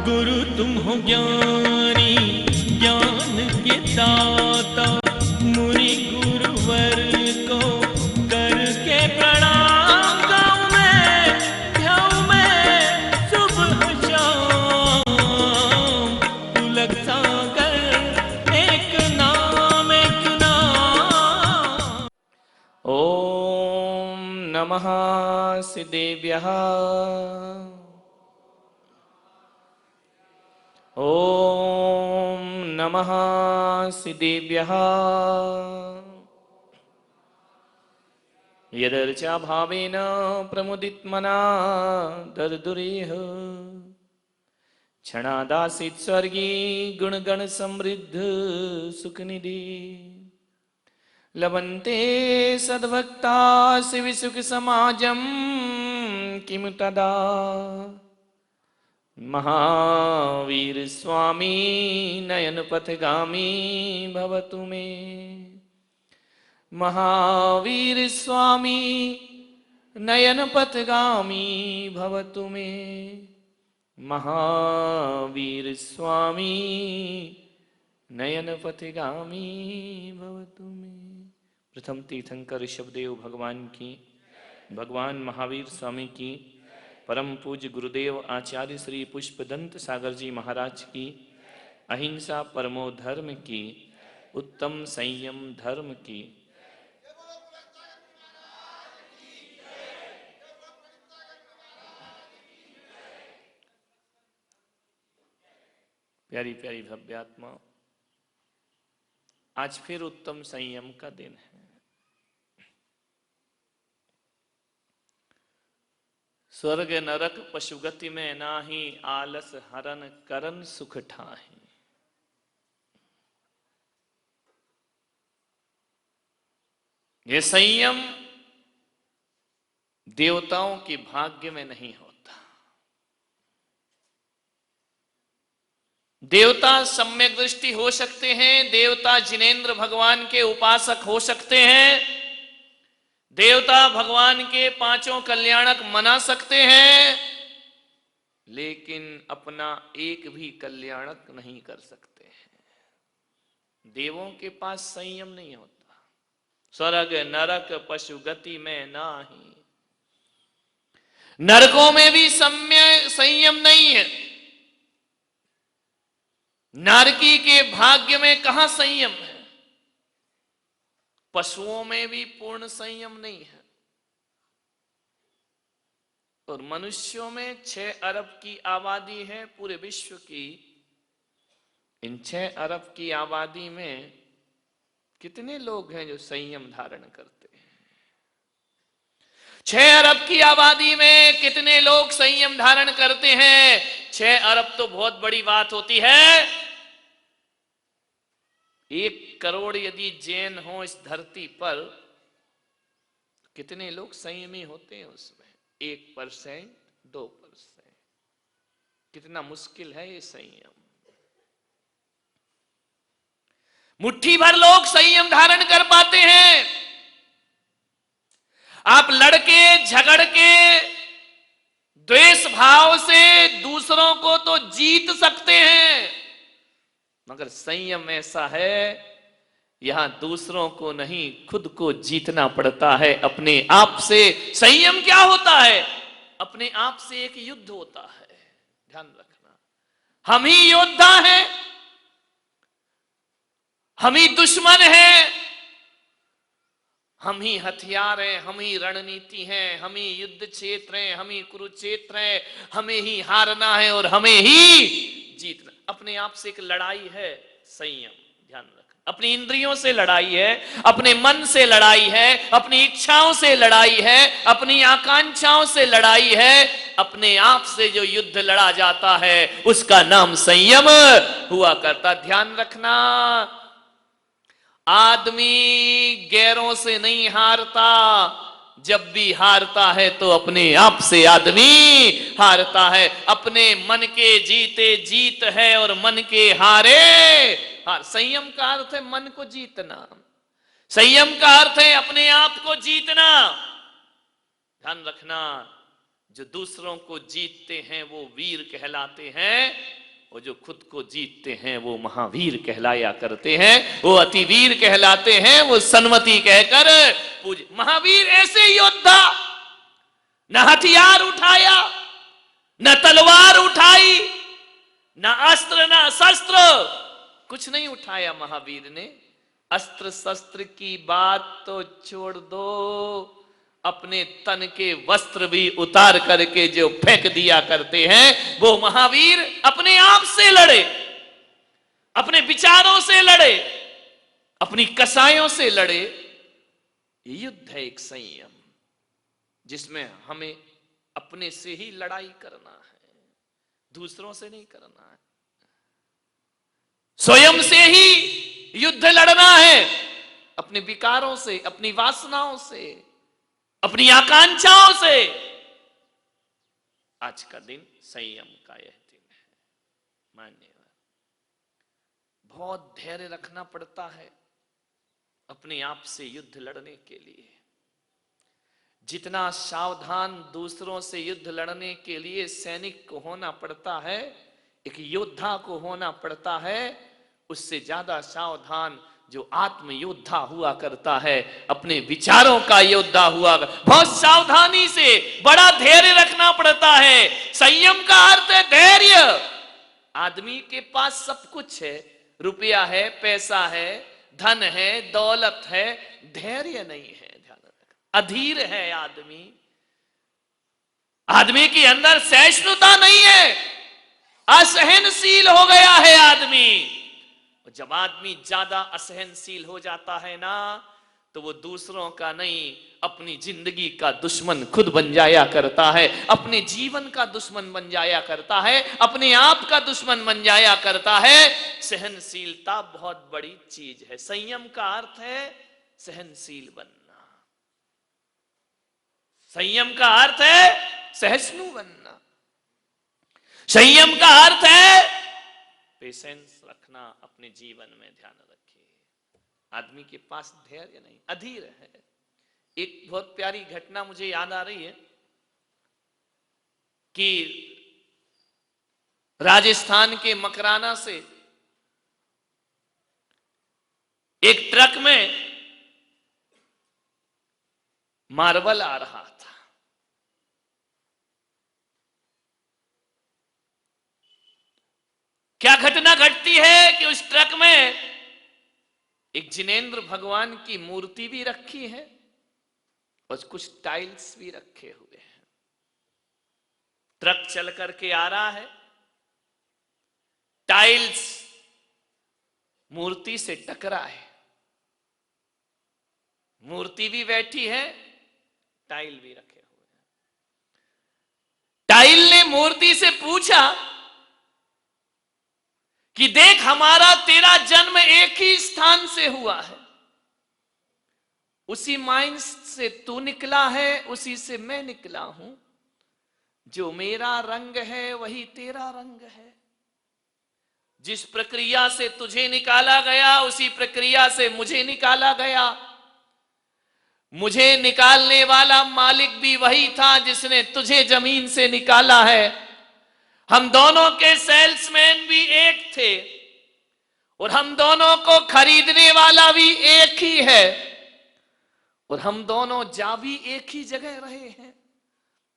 गुरु तुम हो ज्ञानी ज्ञान के दाता, मुनि गुरुवर को करके प्रणाम। गाऊं मैं ध्याऊं मैं सुबह शाम, पुलक सागर एक नाम एक नाम। ओम नमः सिद्धेभ्यः। ओम नमः सिद्धेभ्यः। यदर्चा भावेन प्रमुदितमना दर्दुरेह, क्षणादासीत् स्वर्गी गुणगण समृद्ध सुखनिधि। लभन्ते सद्भक्ता शिवसुख समाजं, किमु तदा महावीर स्वामी नयन पथगामी भवतु मे। महावीर स्वामी नयन पथगामी भवतु मे। महावीर स्वामी नयन पथगामी भवतु मे। प्रथम तीर्थंकर ऋषभदेव भगवान की, भगवान महावीर स्वामी की, परम पूज्य गुरुदेव आचार्य श्री पुष्पदंत सागर जी महाराज की, अहिंसा परमो धर्म की, उत्तम संयम धर्म की। प्यारी प्यारी भव्यात्मा, आज फिर उत्तम संयम का दिन है। स्वर्ग नरक पशुगति में नाही, आलस हरन करन सुख ठाहि। ये संयम देवताओं के भाग्य में नहीं होता। देवता सम्यक दृष्टि हो सकते हैं, देवता जिनेंद्र भगवान के उपासक हो सकते हैं, देवता भगवान के पांचों कल्याणक मना सकते हैं, लेकिन अपना एक भी कल्याणक नहीं कर सकते हैं। देवों के पास संयम नहीं होता। स्वर्ग नरक पशु गति में नाही, नरकों में भी संयम नहीं है। नारकी के भाग्य में कहां संयम है। पशुओं में भी पूर्ण संयम नहीं है। और मनुष्यों में 6 अरब की आबादी है पूरे विश्व की। इन 6 अरब की आबादी में कितने लोग हैं जो संयम धारण करते हैं? 6 अरब की आबादी में कितने लोग संयम धारण करते हैं? 6 अरब तो बहुत बड़ी बात होती है। 1 करोड़ यदि जैन हो इस धरती पर, कितने लोग संयमी होते हैं उसमें? 1%, 2%। कितना मुश्किल है ये संयम। मुट्ठी भर लोग संयम धारण कर पाते हैं। आप लड़के झगड़ के द्वेष भाव से दूसरों को तो जीत सकते हैं, मगर संयम ऐसा है, यहां दूसरों को नहीं खुद को जीतना पड़ता है अपने आप से। संयम क्या होता है? अपने आप से एक युद्ध होता है। ध्यान रखना, हम ही योद्धा हैं, हम ही दुश्मन हैं, हम ही हथियार हैं, हम ही रणनीति हैं, हम ही युद्ध क्षेत्र हैं, हम ही कुरुक्षेत्र हैं। हमें ही हारना है और हमें ही जीतना। अपने आप से एक लड़ाई है संयम। ध्यान रखना, अपनी इंद्रियों से लड़ाई है, अपने मन से लड़ाई है, अपनी इच्छाओं से लड़ाई है, अपनी आकांक्षाओं से लड़ाई है। अपने आप से जो युद्ध लड़ा जाता है उसका नाम संयम हुआ करता। ध्यान रखना, आदमी गैरों से नहीं हारता, जब भी हारता है तो अपने आप से आदमी हारता है। अपने मन के जीते जीत है और मन के हारे हार। संयम का अर्थ है मन को जीतना, संयम का अर्थ है अपने आप को जीतना। ध्यान रखना, जो दूसरों को जीतते हैं वो वीर कहलाते हैं, और जो खुद को जीतते हैं वो महावीर कहलाया करते हैं, वो अतिवीर कहलाते हैं, वो सन्मति कहकर पूज। महावीर ऐसे योद्धा, न हथियार उठाया, न तलवार उठाई, न अस्त्र न शस्त्र, कुछ नहीं उठाया महावीर ने। अस्त्र शस्त्र की बात तो छोड़ दो, अपने तन के वस्त्र भी उतार करके जो फेंक दिया करते हैं वो महावीर अपने आप से लड़े, अपने विचारों से लड़े, अपनी कसायों से लड़े। युद्ध है एक संयम, जिसमें हमें अपने से ही लड़ाई करना है, दूसरों से नहीं करना है। स्वयं से ही युद्ध लड़ना है, अपने विकारों से, अपनी वासनाओं से, अपनी आकांक्षाओं से। आज का दिन संयम का यह दिन है। मान्यवर, बहुत धैर्य रखना पड़ता है अपने आप से युद्ध लड़ने के लिए। जितना सावधान दूसरों से युद्ध लड़ने के लिए सैनिक को होना पड़ता है, एक योद्धा को होना पड़ता है, उससे ज्यादा सावधान जो आत्म योद्धा हुआ करता है, अपने विचारों का योद्धा हुआ, बहुत सावधानी से बड़ा धैर्य रखना पड़ता है। संयम का अर्थ है धैर्य। आदमी के पास सब कुछ है, रुपया है, पैसा है, धन है, दौलत है, धैर्य नहीं है। ध्यान रखना, अधीर है आदमी, आदमी के अंदर सहिष्णुता नहीं है, असहनशील हो गया है आदमी। जब आदमी ज्यादा असहनशील हो जाता है ना, तो वो दूसरों का नहीं, अपनी जिंदगी का दुश्मन खुद बन जाया करता है, अपने जीवन का दुश्मन बन जाया करता है, अपने आप का दुश्मन बन जाया करता है। सहनशीलता बहुत बड़ी चीज है। संयम का अर्थ है सहनशील बनना, संयम का अर्थ है सहिष्णु बनना, संयम का अर्थ है पेशेंस रखना अपने जीवन में। ध्यान रखिए, आदमी के पास धैर्य नहीं, अधीर है। एक बहुत प्यारी घटना मुझे याद आ रही है कि राजस्थान के मकराना से एक ट्रक में मार्बल आ रहा था। क्या घटना घटती है कि उस ट्रक में एक जिनेंद्र भगवान की मूर्ति भी रखी है और कुछ टाइल्स भी रखे हुए हैं। ट्रक चल करके आ रहा है, टाइल्स मूर्ति से टकरा है, मूर्ति भी बैठी है, टाइल भी रखे हुए हैं। टाइल ने मूर्ति से पूछा कि देख, हमारा तेरा जन्म एक ही स्थान से हुआ है, उसी माइंस से तू निकला है, उसी से मैं निकला हूं, जो मेरा रंग है वही तेरा रंग है, जिस प्रक्रिया से तुझे निकाला गया उसी प्रक्रिया से मुझे निकाला गया, मुझे निकालने वाला मालिक भी वही था जिसने तुझे जमीन से निकाला है। हम दोनों के सेल्समैन भी एक थे और हम दोनों को खरीदने वाला भी एक ही है, और हम दोनों जा भी एक ही जगह रहे हैं।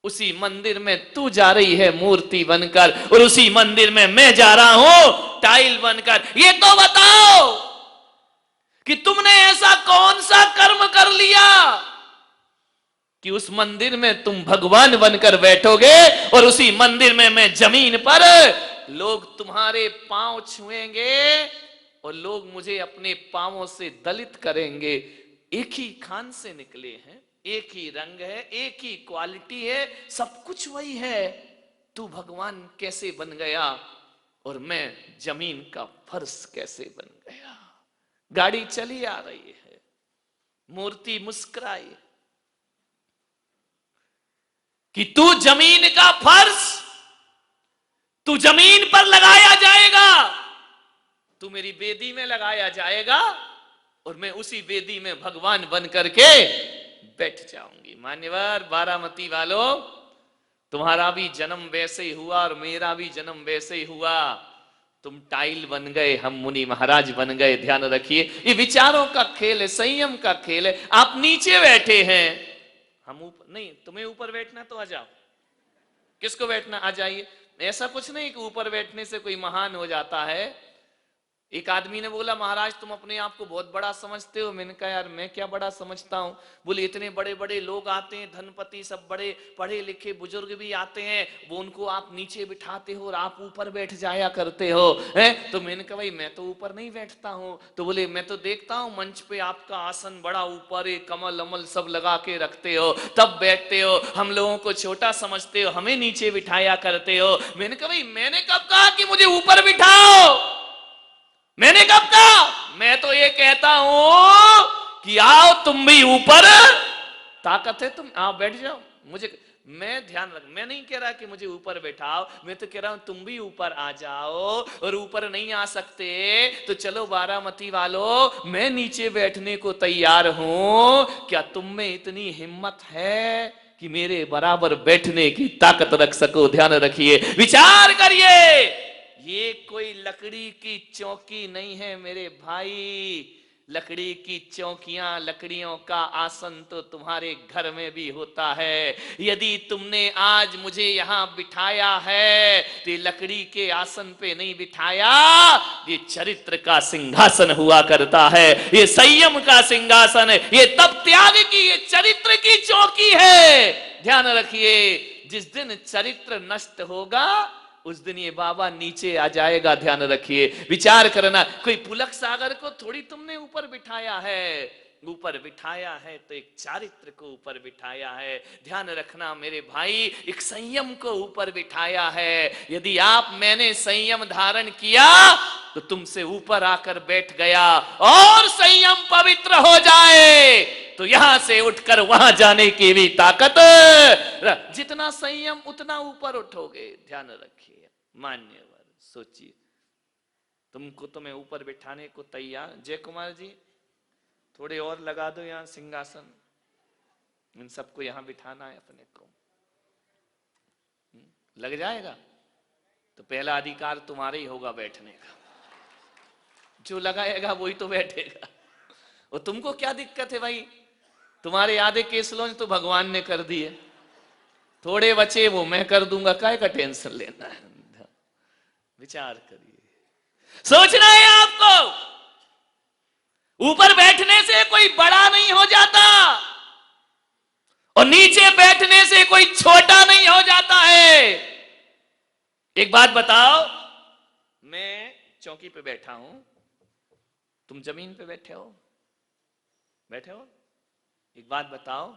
उसी मंदिर में तू जा रही है मूर्ति बनकर, और उसी मंदिर में मैं जा रहा हूं टाइल बनकर। ये तो बताओ कि तुमने ऐसा कौन सा कर्म कर लिया कि उस मंदिर में तुम भगवान बनकर बैठोगे और उसी मंदिर में मैं जमीन पर, लोग तुम्हारे पांव छुएंगे और लोग मुझे अपने पांवों से दलित करेंगे। एक ही खान से निकले हैं, एक ही रंग है, एक ही क्वालिटी है, सब कुछ वही है। तू भगवान कैसे बन गया और मैं जमीन का फर्श कैसे बन गया? गाड़ी चली आ रही है, मूर्ति मुस्कुराई कि तू जमीन का फर्श, तू जमीन पर लगाया जाएगा, तू मेरी वेदी में लगाया जाएगा और मैं उसी वेदी में भगवान बन करके बैठ जाऊंगी। मान्यवर बारामती वालों, तुम्हारा भी जन्म वैसे ही हुआ और मेरा भी जन्म वैसे ही हुआ। तुम टाइल बन गए, हम मुनि महाराज बन गए। ध्यान रखिए, ये विचारों का खेल है, संयम का खेल है। आप नीचे बैठे हैं, हम ऊपर नहीं। तुम्हें ऊपर बैठना तो आ जाओ, किसको बैठना आ जाइए। ऐसा कुछ नहीं कि ऊपर बैठने से कोई महान हो जाता है। एक आदमी ने बोला, महाराज तुम अपने आप को बहुत बड़ा समझते हो। मैंने कहा, यार मैं क्या बड़ा समझता हूँ। बोले, इतने बड़े बड़े लोग आते हैं, धनपति, सब बड़े पढ़े लिखे बुजुर्ग भी आते हैं, वो उनको आप नीचे बिठाते हो और आप ऊपर बैठ जाया करते हो, हैं? तो मैंने कहा, भाई मैं तो ऊपर नहीं बैठता हूँ। तो बोले, मैं तो देखता हूँ मंच पे आपका आसन बड़ा ऊपर है, कमल अमल सब लगा के रखते हो, तब बैठते हो। हम लोगों को छोटा समझते हो, हमें नीचे बिठाया करते हो। मैंने कहा, भाई मैंने कब कहा कि मुझे ऊपर बिठाओ? मैंने कब कहा? मैं तो ये कहता हूं कि आओ तुम भी ऊपर, ताकत है तुम आओ बैठ जाओ। मुझे, मैं ध्यान रख, मैं नहीं कह रहा कि मुझे ऊपर बैठाओ, मैं तो कह रहा हूं तुम भी ऊपर आ जाओ। और ऊपर नहीं आ सकते तो चलो बारामती वालों, मैं नीचे बैठने को तैयार हूं। क्या तुम में इतनी हिम्मत है कि मेरे बराबर बैठने की ताकत रख सको? ध्यान रखिए, विचार करिए। ये कोई लकड़ी की चौकी नहीं है मेरे भाई। लकड़ी की चौकियां, लकड़ियों का आसन तो तुम्हारे घर में भी होता है। यदि तुमने आज मुझे यहां बिठाया है तो ये लकड़ी के आसन पे नहीं बिठाया, ये चरित्र का सिंहासन हुआ करता है, ये संयम का सिंहासन है, ये तब त्याग की, ये चरित्र की चौकी है। ध्यान रखिए, जिस दिन चरित्र नष्ट होगा उस दिन ये बाबा नीचे आ जाएगा। ध्यान रखिए, विचार करना। कोई पुलक सागर को थोड़ी तुमने ऊपर बिठाया है, ऊपर बिठाया है तो एक चारित्र को ऊपर बिठाया है। ध्यान रखना मेरे भाई, एक संयम को ऊपर बिठाया है। यदि आप मैंने संयम धारण किया तो तुमसे ऊपर आकर बैठ गया, और संयम पवित्र हो जाए तो यहां से उठकर वहां जाने की भी ताकत। जितना संयम उतना ऊपर उठोगे। ध्यान रखिए, मान्यवर सोचिए, तुम्हें ऊपर बिठाने को तैयार। जय कुमार जी, थोड़े और लगा दो यहां सिंहासन, इन सबको यहां बिठाना है अपने को। लग जाएगा तो पहला अधिकार तुम्हारा ही होगा बैठने का। जो लगाएगा वही तो बैठेगा। और तुमको क्या दिक्कत है भाई? तुम्हारे आधे केस लॉन्च तो भगवान ने कर दिए, थोड़े बचे वो मैं कर दूंगा, काय का टेंशन लेना है? विचार करिए, सोचना है आपको। ऊपर बैठने से कोई बड़ा नहीं हो जाता और नीचे बैठने से कोई छोटा नहीं हो जाता है। एक बात बताओ, मैं चौकी पे बैठा हूं, तुम जमीन पे बैठे हो, बैठे हो। एक बात बताओ,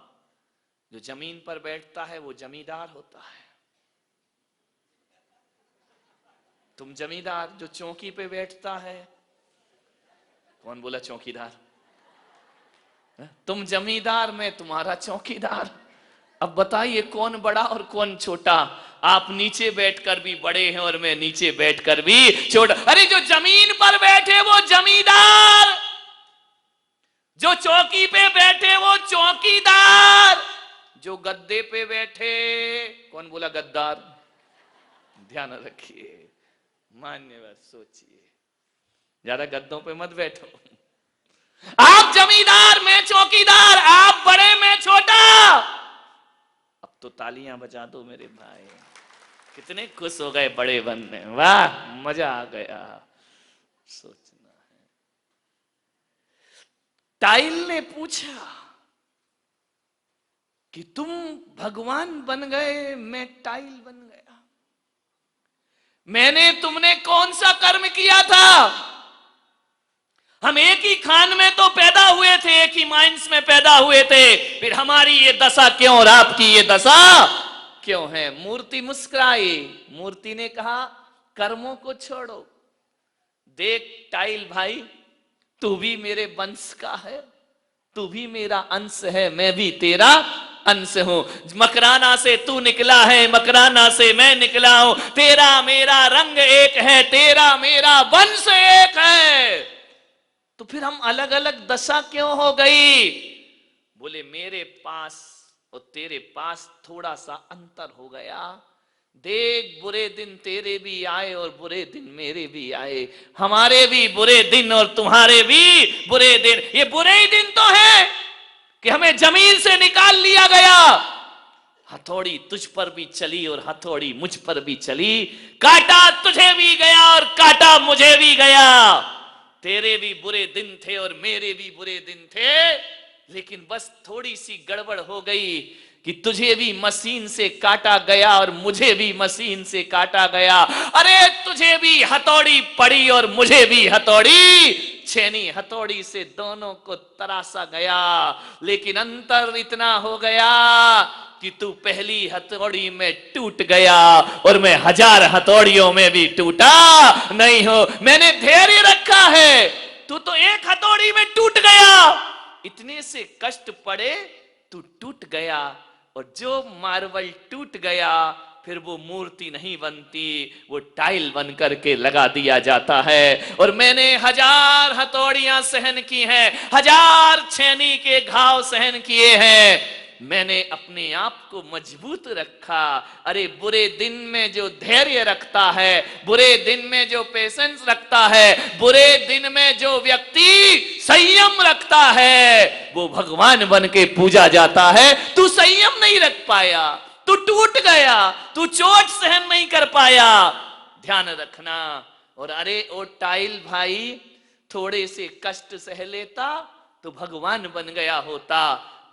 जो जमीन पर बैठता है वो जमींदार होता है। तुम जमींदार, जो चौकी पे बैठता है, कौन बोला चौकीदार? तुम जमींदार, मैं तुम्हारा चौकीदार। अब बताइए कौन बड़ा और कौन छोटा? आप नीचे बैठकर भी बड़े हैं और मैं नीचे बैठकर भी छोटा। अरे जो जमीन पर बैठे वो जमींदार, जो चौकी पे बैठे वो चौकीदार, जो गद्दे पे बैठे, कौन बोला गद्दार? ध्यान रखिए, मान्यवर सोचिए, ज्यादा गद्दों पे मत बैठो। आप जमींदार, मैं चौकीदार, आप बड़े, मैं छोटा। अब तो तालियां बजा दो मेरे भाई, कितने खुश हो गए बड़े बनने, वाह मजा आ गया। सोचना है। टाइल ने पूछा कि तुम भगवान बन गए, मैं टाइल बन गया, मैंने तुमने कौन सा कर्म किया था? हम एक ही खान में तो पैदा हुए थे, एक ही माइंस में पैदा हुए थे, फिर हमारी ये दशा क्यों और आपकी ये दशा क्यों है? मूर्ति मुस्कुराई। मूर्ति ने कहा, कर्मों को छोड़ो, देख टाइल भाई, तू भी मेरे वंश का है, तू भी मेरा अंश है, मैं भी तेरा अंश हूं। मकराना से तू निकला है, मकराना से मैं निकला हूं, तेरा मेरा रंग एक है, तेरा मेरा वंश एक है, तो फिर हम अलग अलग दशा क्यों हो गई? बोले मेरे पास और तेरे पास थोड़ा सा अंतर हो गया। देख, बुरे दिन तेरे भी आए और बुरे दिन मेरे भी आए, हमारे भी बुरे दिन और तुम्हारे भी बुरे दिन। ये बुरे ही दिन तो है कि हमें जमीन से निकाल लिया गया। हथौड़ी तुझ पर भी चली और हथौड़ी मुझ पर भी चली, काटा तुझे भी गया और काटा मुझे भी गया। तेरे भी बुरे दिन थे और मेरे भी बुरे दिन थे, लेकिन बस थोड़ी सी गड़बड़ हो गई कि तुझे भी मशीन से काटा गया और मुझे भी मशीन से काटा गया। अरे तुझे भी हथौड़ी पड़ी और मुझे भी हथौड़ी, छेनी हथौड़ी से दोनों को तरासा गया, लेकिन अंतर इतना हो गया कि तू पहली हथौड़ी में टूट गया और मैं 1000 हथौड़ियों में भी टूटा नहीं हो। मैंने धैर्य रखा है, तू तो एक हथौड़ी में टूट गया। इतने से कष्ट पड़े, तू टूट गया, और जो मार्बल टूट गया फिर वो मूर्ति नहीं बनती, वो टाइल बन करके लगा दिया जाता है। और मैंने 1000 हथौड़ियां सहन की हैं, 1000 छेनी के घाव सहन किए हैं, मैंने अपने आप को मजबूत रखा। अरे बुरे दिन में जो धैर्य रखता है, बुरे दिन में जो पेशेंस रखता है, बुरे दिन में जो व्यक्ति संयम रखता है, वो भगवान बन के पूजा जाता है। तू संयम नहीं रख पाया, तू टूट गया, तू चोट सहन नहीं कर पाया, ध्यान रखना। और अरे ओ टाइल भाई, थोड़े से कष्ट सह लेता तो भगवान बन गया होता।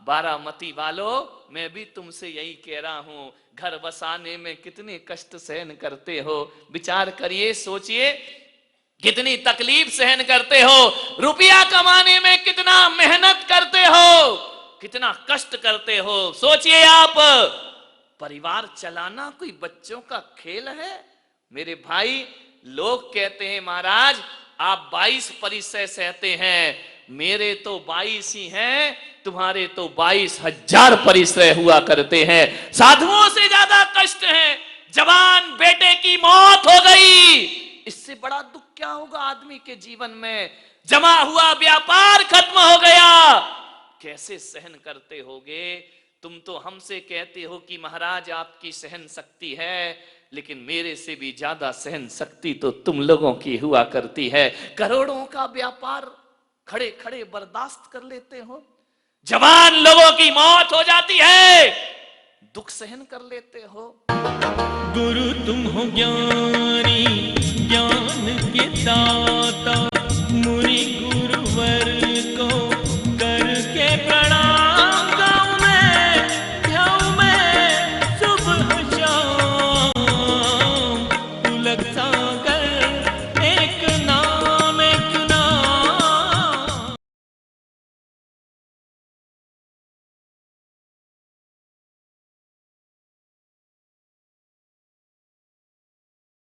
बारामती वालों, मैं भी तुमसे यही कह रहा हूं, घर बसाने में कितने कष्ट सहन करते हो, विचार करिए, सोचिए, कितनी तकलीफ सहन करते हो, रुपया कमाने में कितना मेहनत करते हो, कितना कष्ट करते हो। सोचिए आप, परिवार चलाना कोई बच्चों का खेल है? मेरे भाई, लोग कहते हैं महाराज आप 22 परिसय सहते हैं, मेरे तो 22 ही हैं, तुम्हारे तो 22,000 परिश्रय हुआ करते हैं। साधुओं से ज्यादा कष्ट है। जवान बेटे की मौत हो गई, इससे बड़ा दुख क्या होगा आदमी के जीवन में? जमा हुआ व्यापार खत्म हो गया, कैसे सहन करते होगे? तुम तो हमसे कहते हो कि महाराज आपकी सहन शक्ति है, लेकिन मेरे से भी ज्यादा सहन शक्ति तो तुम लोगों की हुआ करती है। करोड़ों का व्यापार खड़े खड़े बर्दाश्त कर लेते हो, जवान लोगों की मौत हो जाती है, दुख सहन कर लेते हो। गुरु तुम हो ज्ञानी